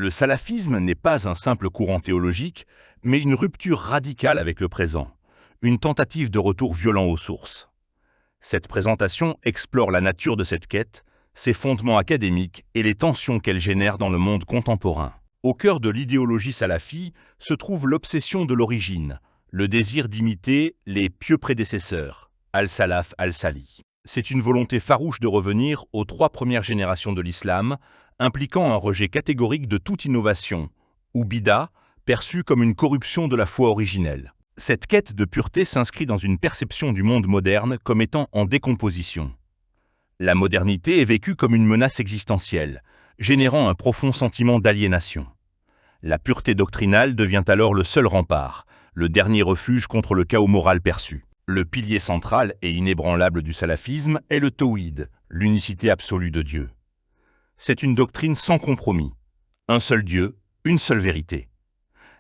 Le salafisme n'est pas un simple courant théologique, mais une rupture radicale avec le présent, une tentative de retour violent aux sources. Cette présentation explore la nature de cette quête, ses fondements académiques et les tensions qu'elle génère dans le monde contemporain. Au cœur de l'idéologie salafi se trouve l'obsession de l'origine, le désir d'imiter les pieux prédécesseurs, al-Salaf al-Sali. C'est une volonté farouche de revenir aux 3 premières générations de l'islam, impliquant un rejet catégorique de toute innovation, ou bida, perçue comme une corruption de la foi originelle. Cette quête de pureté s'inscrit dans une perception du monde moderne comme étant en décomposition. La modernité est vécue comme une menace existentielle, générant un profond sentiment d'aliénation. La pureté doctrinale devient alors le seul rempart, le dernier refuge contre le chaos moral perçu. Le pilier central et inébranlable du salafisme est le tawhid, l'unicité absolue de Dieu. C'est une doctrine sans compromis. Un seul Dieu, une seule vérité.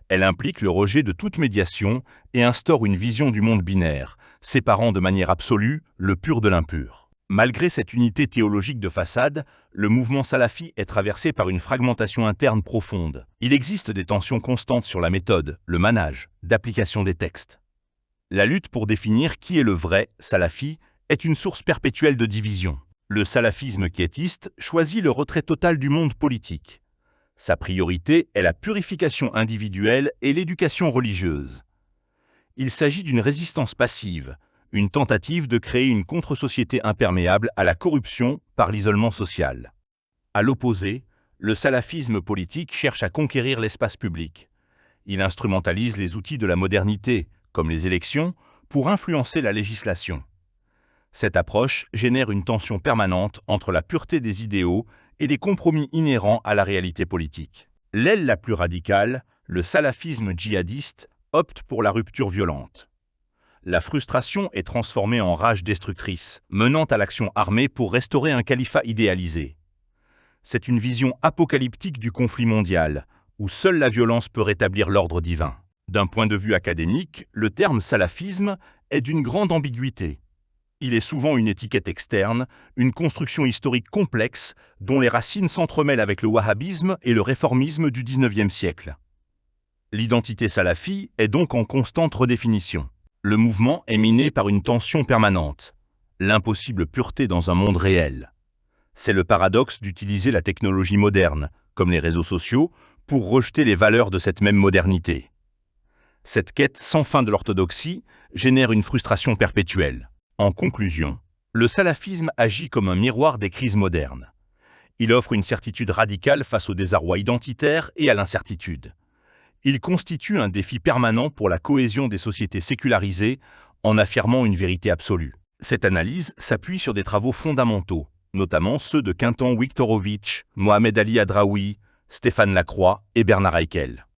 Elle implique le rejet de toute médiation et instaure une vision du monde binaire, séparant de manière absolue le pur de l'impur. Malgré cette unité théologique de façade, le mouvement salafi est traversé par une fragmentation interne profonde. Il existe des tensions constantes sur la méthode, le manhaj, d'application des textes. La lutte pour définir qui est le vrai salafi est une source perpétuelle de division. Le salafisme quiétiste choisit le retrait total du monde politique. Sa priorité est la purification individuelle et l'éducation religieuse. Il s'agit d'une résistance passive, une tentative de créer une contre-société imperméable à la corruption par l'isolement social. À l'opposé, le salafisme politique cherche à conquérir l'espace public. Il instrumentalise les outils de la modernité, comme les élections, pour influencer la législation. Cette approche génère une tension permanente entre la pureté des idéaux et les compromis inhérents à la réalité politique. L'aile la plus radicale, le salafisme djihadiste, opte pour la rupture violente. La frustration est transformée en rage destructrice, menant à l'action armée pour restaurer un califat idéalisé. C'est une vision apocalyptique du conflit mondial, où seule la violence peut rétablir l'ordre divin. D'un point de vue académique, le terme salafisme est d'une grande ambiguïté. Il est souvent une étiquette externe, une construction historique complexe dont les racines s'entremêlent avec le wahhabisme et le réformisme du XIXe siècle. L'identité salafi est donc en constante redéfinition. Le mouvement est miné par une tension permanente, l'impossible pureté dans un monde réel. C'est le paradoxe d'utiliser la technologie moderne, comme les réseaux sociaux, pour rejeter les valeurs de cette même modernité. Cette quête sans fin de l'orthodoxie génère une frustration perpétuelle. En conclusion, le salafisme agit comme un miroir des crises modernes. Il offre une certitude radicale face au désarroi identitaire et à l'incertitude. Il constitue un défi permanent pour la cohésion des sociétés sécularisées en affirmant une vérité absolue. Cette analyse s'appuie sur des travaux fondamentaux, notamment ceux de Quinton Wiktorovitch, Mohamed Ali Hadraoui, Stéphane Lacroix et Bernard Haeckel.